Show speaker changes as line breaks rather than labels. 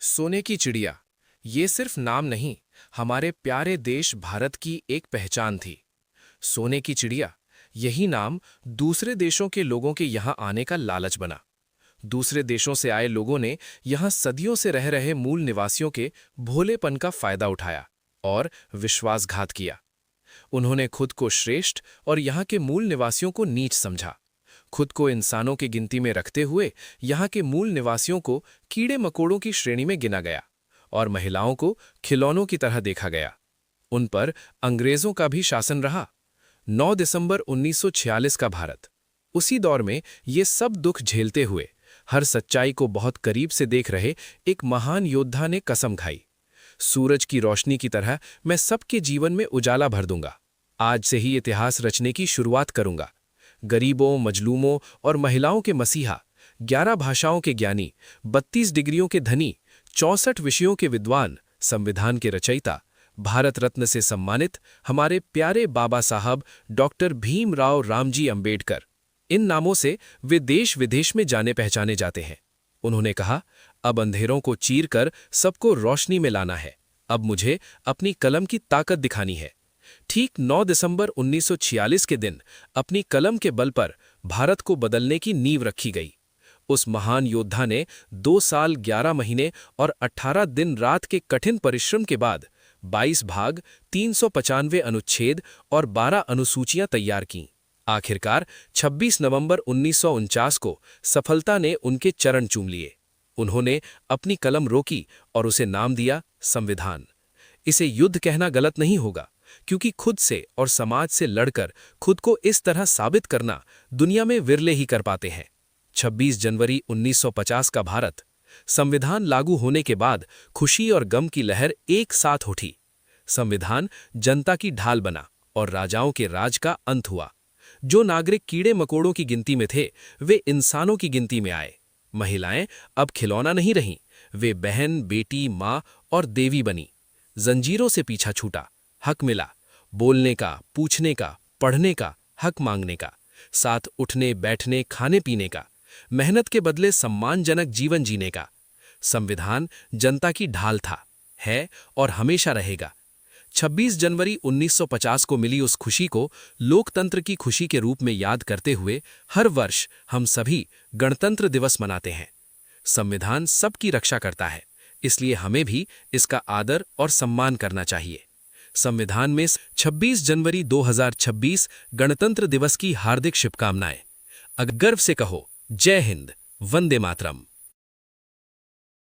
सोने की चिड़िया, ये सिर्फ नाम नहीं, हमारे प्यारे देश भारत की एक पहचान थी। सोने की चिड़िया, यही नाम दूसरे देशों के लोगों के यहाँ आने का लालच बना। दूसरे देशों से आए लोगों ने यहाँ सदियों से रह रहे मूल निवासियों के भोलेपन का फायदा उठाया और विश्वासघात किया। उन्होंने खुद को श्रेष्ठ और यहाँ के मूल निवासियों को नीच समझा। खुद को इंसानों की गिनती में रखते हुए यहाँ के मूल निवासियों को कीड़े मकोड़ों की श्रेणी में गिना गया और महिलाओं को खिलौनों की तरह देखा गया। उन पर अंग्रेजों का भी शासन रहा। 9 दिसंबर 1946 का भारत। उसी दौर में ये सब दुख झेलते हुए हर सच्चाई को बहुत करीब से देख रहे एक महान योद्धा ने कसम खाई, सूरज की रोशनी की तरह मैं सबके जीवन में उजाला भर दूंगा। आज से ही इतिहास रचने की शुरुआत करूंगा। गरीबों, मजलूमों और महिलाओं के मसीहा, 11 भाषाओं के ज्ञानी, 32 डिग्रियों के धनी, 64 विषयों के विद्वान, संविधान के रचयिता, भारत रत्न से सम्मानित हमारे प्यारे बाबा साहब डॉक्टर भीमराव रामजी अंबेडकर। इन नामों से वे देश विदेश में जाने पहचाने जाते हैं। उन्होंने कहा, अब अंधेरों को चीर कर सबको रोशनी में लाना है। अब मुझे अपनी कलम की ताकत दिखानी है। ठीक 9 दिसंबर 1946 के दिन अपनी कलम के बल पर भारत को बदलने की नींव रखी गई। उस महान योद्धा ने 2 साल 11 महीने और 18 दिन रात के कठिन परिश्रम के बाद 22 भाग, 395 अनुच्छेद और 12 अनुसूचियां तैयार कीं। आखिरकार 26 नवंबर 1949 को सफलता ने उनके चरण चूम लिए। उन्होंने अपनी कलम रोकी और उसे नाम दिया संविधान। इसे युद्ध कहना गलत नहीं होगा, क्योंकि खुद से और समाज से लड़कर खुद को इस तरह साबित करना दुनिया में विरले ही कर पाते हैं। 26 जनवरी 1950 का भारत। संविधान लागू होने के बाद खुशी और गम की लहर एक साथ उठी। संविधान जनता की ढाल बना और राजाओं के राज का अंत हुआ। जो नागरिक कीड़े मकोड़ों की गिनती में थे, वे इंसानों की गिनती में आए। महिलाएं अब खिलौना नहीं रहीं, वे बहन, बेटी, माँ और देवी बनी। जंजीरों से पीछा छूटा, हक मिला, बोलने का, पूछने का, पढ़ने का, हक मांगने का, साथ उठने बैठने, खाने पीने का, मेहनत के बदले सम्मानजनक जीवन जीने का। संविधान जनता की ढाल था, है और हमेशा रहेगा। 26 जनवरी 1950 को मिली उस खुशी को लोकतंत्र की खुशी के रूप में याद करते हुए हर वर्ष हम सभी गणतंत्र दिवस मनाते हैं। संविधान सबकी रक्षा करता है, इसलिए हमें भी इसका आदर और सम्मान करना चाहिए। संविधान में 26 जनवरी 2026 गणतंत्र दिवस की हार्दिक शुभकामनाएं। गर्व से कहो, जय हिंद, वंदे मातरम।